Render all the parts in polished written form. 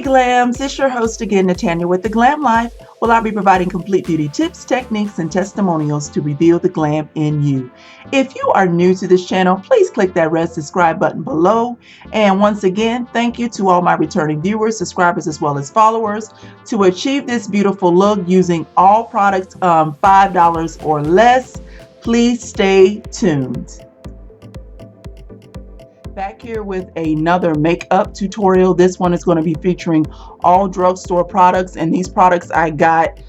G.L.A.M.s, it's your host again, Natanya with the Glam Life. Well, I'll be providing complete beauty tips, techniques, and testimonials to reveal the glam in you. If you are new to this channel, please click that red subscribe button below. And once again, thank you to all my returning viewers, subscribers, as well as followers. To achieve this beautiful look using all products $5 or less, please stay tuned. Back here with another makeup tutorial. This one is going to be featuring all drugstore products, and these products I got,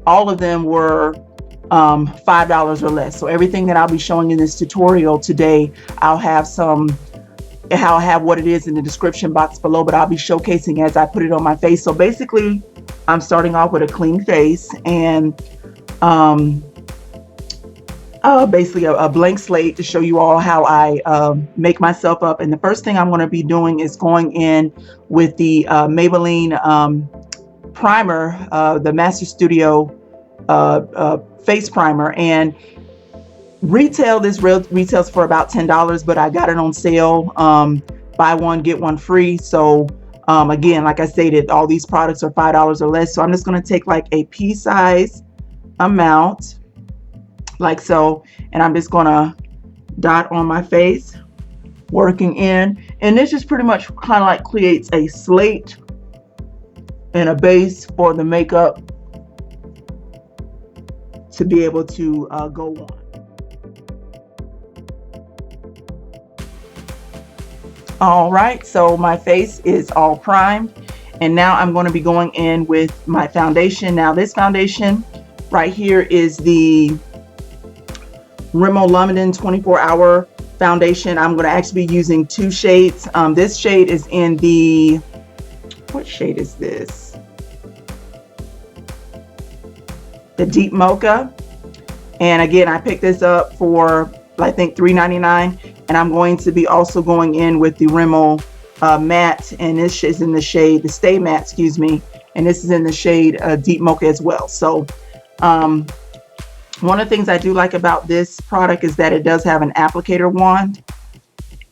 all of them were $5 or less. So everything that I'll be showing in this tutorial today, I'll have what it is in the description box below, but I'll be showcasing as I put it on my face. So basically, I'm starting off with a clean face and basically a blank slate to show you all how I make myself up. And the first thing I'm going to be doing is going in with the Maybelline primer, the Master Studio face primer. And this retails for about $10, but I got it on sale, buy one get one free. So again, like I stated, all these products are $5 or less. So I'm just going to take like a pea size amount, like so, and I'm just gonna dot on my face, working in, and this just pretty much kind of like creates a slate and a base for the makeup to be able to go on. All right, so my face is all primed, and now I'm going to be going in with my foundation. Now this foundation right here is the Rimmel 24-hour foundation. I'm going to actually be using two shades. This shade is in the, what shade is this? The deep mocha. And again, I picked this up for I think $3.99, and I'm going to be also going in with the Rimmel matte, and this is in the shade, the Stay Matte, excuse me, and this is in the shade deep mocha as well. So one of the things I do like about this product is that it does have an applicator wand,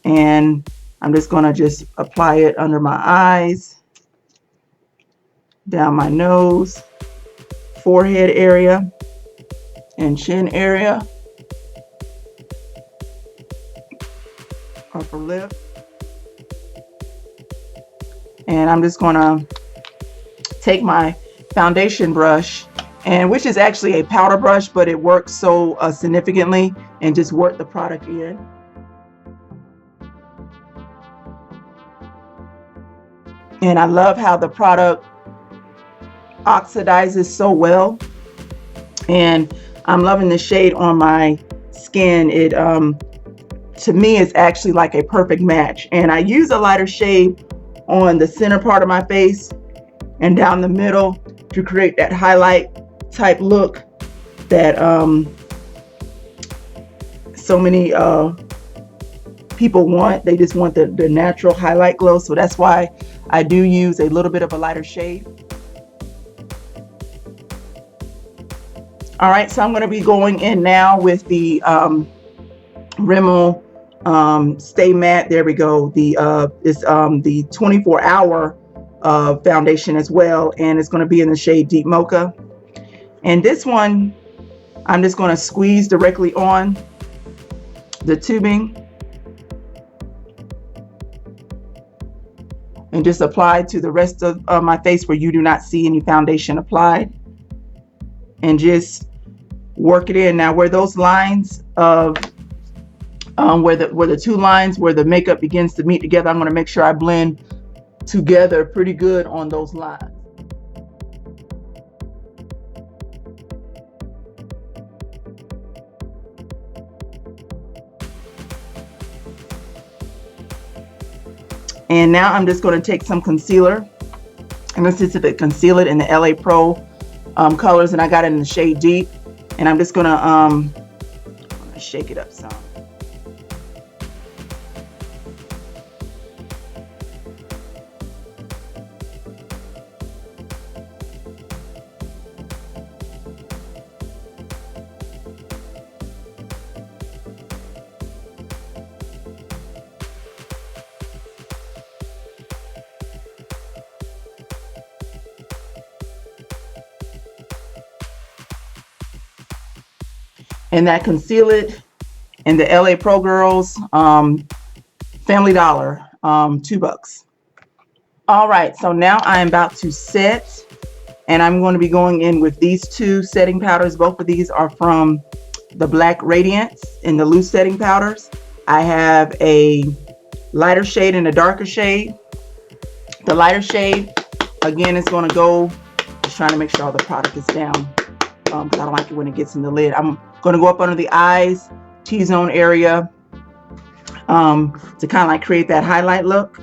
and I'm just going to just apply it under my eyes, down my nose, forehead area, and chin area, upper lip, and I'm just going to take my foundation brush, and which is actually a powder brush, but it works so significantly, and just work the product in. And I love how the product oxidizes so well, and I'm loving the shade on my skin. It to me is actually like a perfect match, and I use a lighter shade on the center part of my face and down the middle to create that highlight type look that so many people want. They just want the natural highlight glow, so that's why I do use a little bit of a lighter shade. All right, so I'm going to be going in now with the Rimmel Stay Matte. There we go. The 24-hour foundation as well, and it's going to be in the shade Deep Mocha. And this one, I'm just going to squeeze directly on the tubing and just apply to the rest of my face where you do not see any foundation applied, and just work it in. Now where those lines of where the two lines where the makeup begins to meet together, I'm going to make sure I blend together pretty good on those lines. And now I'm just going to take some concealer, and this is to conceal it in the LA Pro colors, and I got it in the shade Deep, and I'm just going to shake it up some. And that Conceal It in the LA Pro Girls Family Dollar, $2. All right, so now I am about to set, and I'm going to be going in with these two setting powders. Both of these are from the Black Radiance in the loose setting powders. I have a lighter shade and a darker shade. The lighter shade, again, is going to go, just trying to make sure all the product is down, because I don't like it when it gets in the lid. I'm going to go up under the eyes, T-zone area, to kind of like create that highlight look.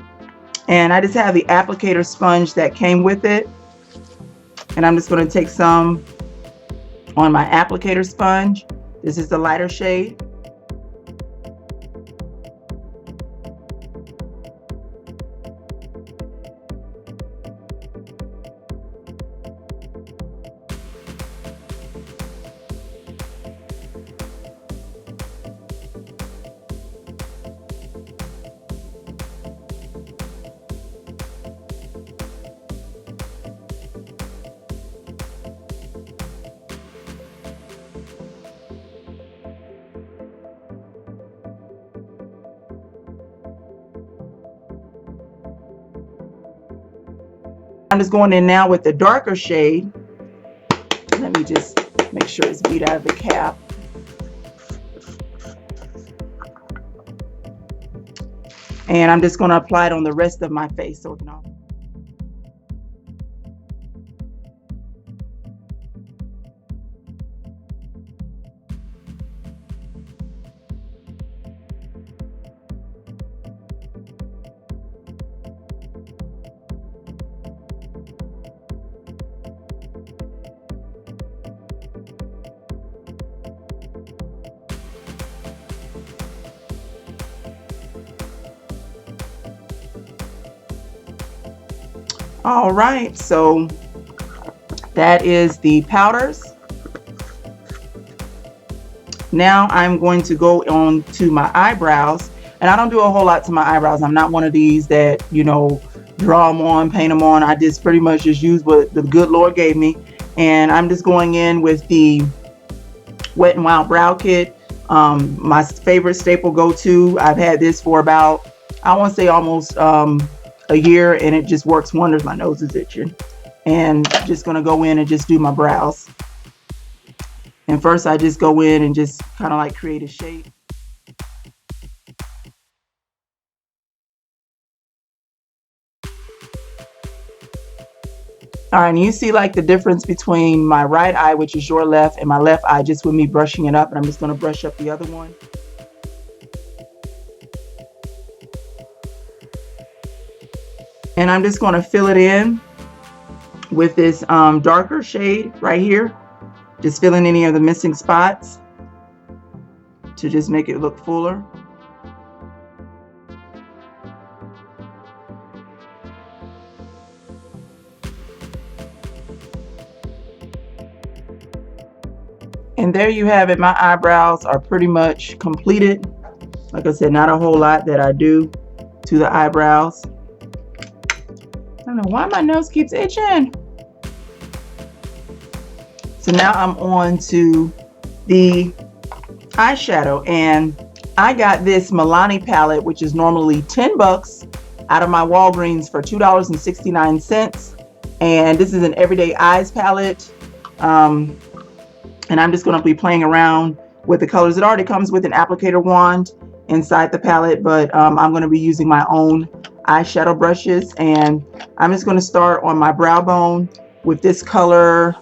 And I just have the applicator sponge that came with it, and I'm just going to take some on my applicator sponge. This is the lighter shade. I'm just going in now with the darker shade. Let me just make sure it's beat out of the cap. And I'm just going to apply it on the rest of my face. So, you know. All right, so that is the powders. Now I'm going to go on to my eyebrows, and I don't do a whole lot to my eyebrows. I'm not one of these that, you know, draw them on, paint them on. I just pretty much just use what the good Lord gave me. And I'm just going in with the Wet n Wild Brow Kit, my favorite staple go-to. I've had this for about, I want to say almost a year, and it just works wonders. My nose is itching, and just gonna go in and just do my brows. And first I just go in and just kind of like create a shape. All right, and you see like the difference between my right eye, which is your left, and my left eye, just with me brushing it up. And I'm just gonna brush up the other one. And I'm just going to fill it in with this darker shade right here. Just fill in any of the missing spots to just make it look fuller. And there you have it. My eyebrows are pretty much completed. Like I said, not a whole lot that I do to the eyebrows. I don't know why my nose keeps itching. So now I'm on to the eyeshadow, and I got this Milani palette, which is normally $10 out of my Walgreens for $2.69. And this is an Everyday Eyes palette. And I'm just going to be playing around with the colors. It already comes with an applicator wand inside the palette, but I'm going to be using my own eyeshadow brushes, and I'm just going to start on my brow bone with this color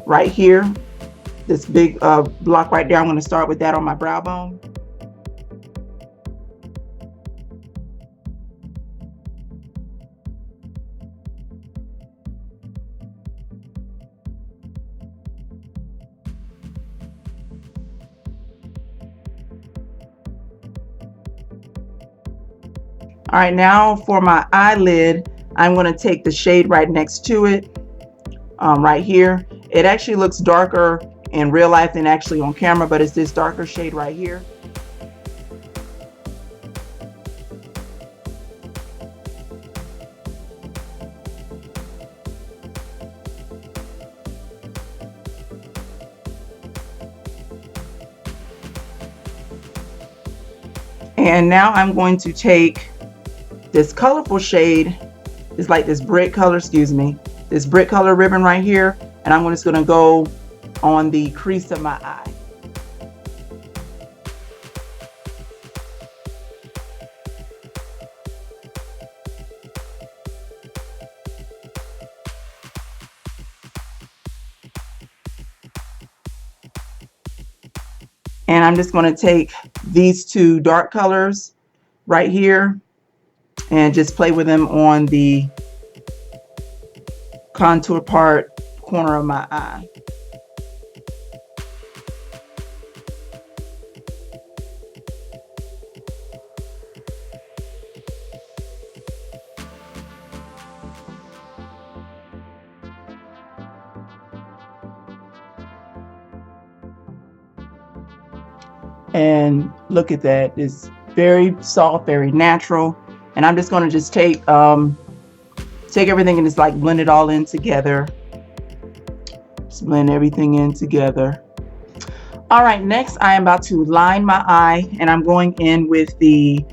right here, this big block right there. I'm going to start with that on my brow bone. All right, now for my eyelid, I'm going to take the shade right next to it, right here. It actually looks darker in real life than actually on camera, but it's this darker shade right here. And now I'm going to take this colorful shade, it's like this brick color, excuse me, this brick color ribbon right here, and I'm just going to go on the crease of my eye. And I'm just going to take these two dark colors right here and just play with them on the contour part corner of my eye. And look at that, it's very soft, very natural. And I'm just going to just take everything and just like blend it all in together. Just blend everything in together. All right, next I am about to line my eye, and I'm going in with the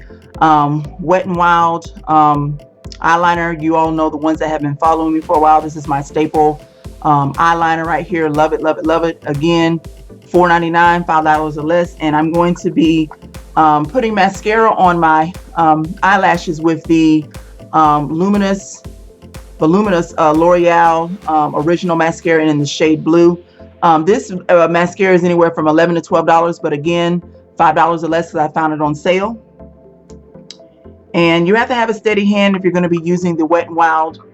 Wet n Wild eyeliner. You all know, the ones that have been following me for a while, this is my staple eyeliner right here. Love it, love it, love it. Again, $4.99, $5 or less. And I'm going to be putting mascara on my eyelashes with the Voluminous L'Oreal original mascara in the shade blue. This mascara is anywhere from $11 to $12, but again, $5 or less because I found it on sale. And you have to have a steady hand if you're going to be using the Wet n Wild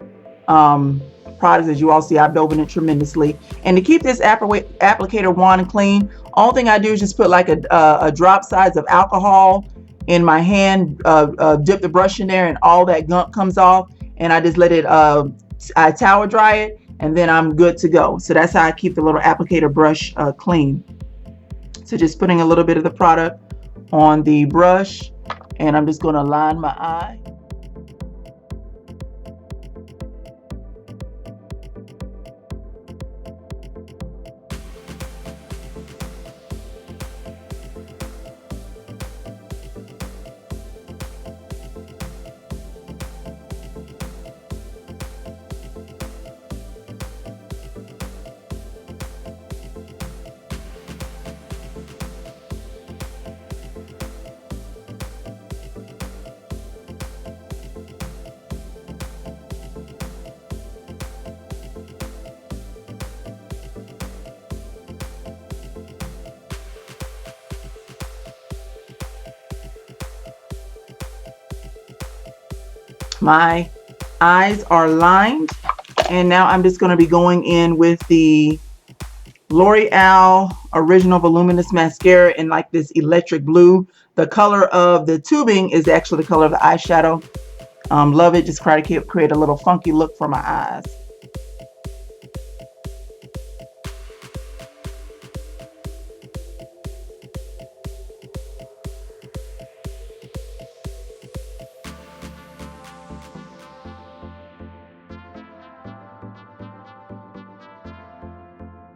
products. As you all see, I've dove in it tremendously. And to keep this applicator wand clean, all thing I do is just put like a drop size of alcohol in my hand, dip the brush in there, and all that gunk comes off. And I just let it, I towel dry it, and then I'm good to go. So that's how I keep the little applicator brush clean. So just putting a little bit of the product on the brush, and I'm just going to line my eye. My eyes are lined, and now I'm just going to be going in with the L'Oreal Original Voluminous Mascara in like this electric blue. The color of the tubing is actually the color of the eyeshadow. Love it. Just try to create a little funky look for my eyes.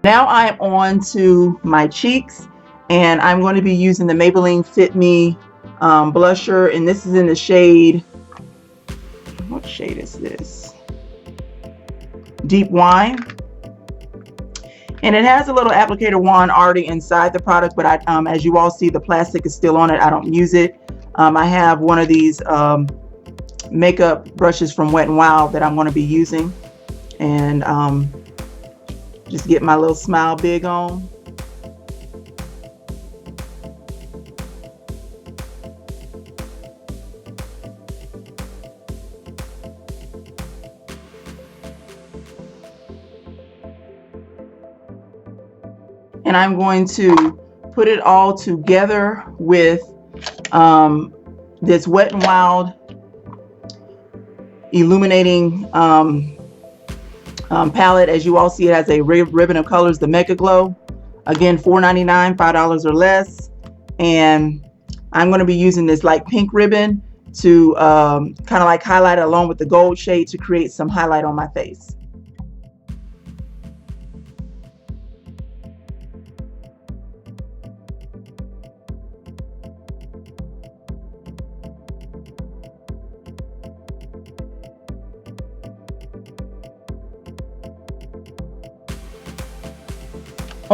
Now I am on to my cheeks, and I'm going to be using the Maybelline Fit Me blusher, and this is in the shade, what shade is this? Deep Wine. And it has a little applicator wand already inside the product, but as you all see, the plastic is still on it. I don't use it. I have one of these makeup brushes from Wet n Wild that I'm going to be using, and just get my little smile big on. And I'm going to put it all together with this Wet n Wild Illuminating palette. As you all see, it has a ribbon of colors, the Megaglo. Again, $4.99, $5 or less. And I'm going to be using this light pink ribbon to kind of like highlight it along with the gold shade to create some highlight on my face.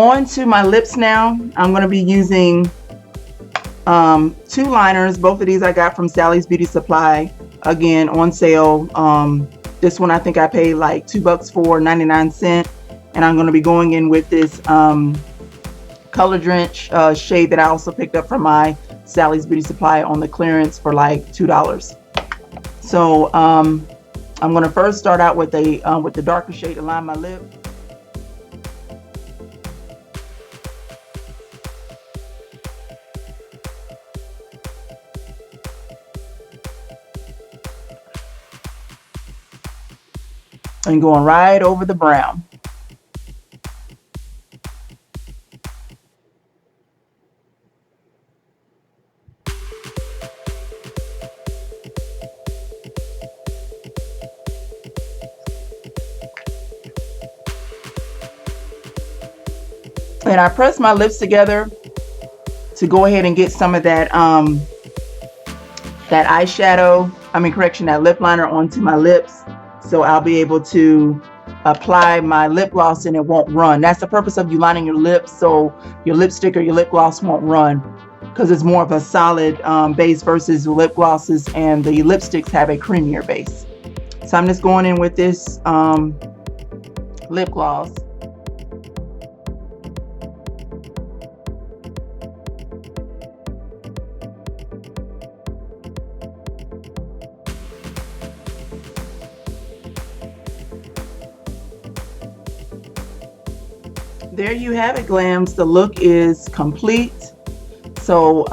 On to my lips now. I'm going to be using 2 liners. Both of these I got from Sally's Beauty Supply, again on sale. This one I think I paid like $2 for 99¢, and I'm going to be going in with this Color Drench shade that I also picked up from my Sally's Beauty Supply on the clearance for like $2. So I'm going to first start out with the darker shade to line my lip. And going right over the brown. And I press my lips together to go ahead and get some of that that eyeshadow, that lip liner onto my lips, so I'll be able to apply my lip gloss and it won't run. That's the purpose of you lining your lips, so your lipstick or your lip gloss won't run, because it's more of a solid base versus lip glosses, and the lipsticks have a creamier base. So I'm just going in with this lip gloss. There you have it, G.L.A.M.s. The look is complete. So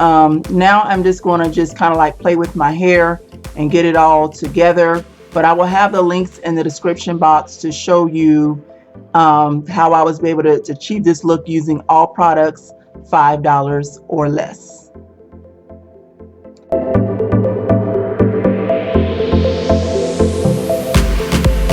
now I'm just going to kind of like play with my hair and get it all together. But I will have the links in the description box to show you how I was able to achieve this look using all products $5 or less.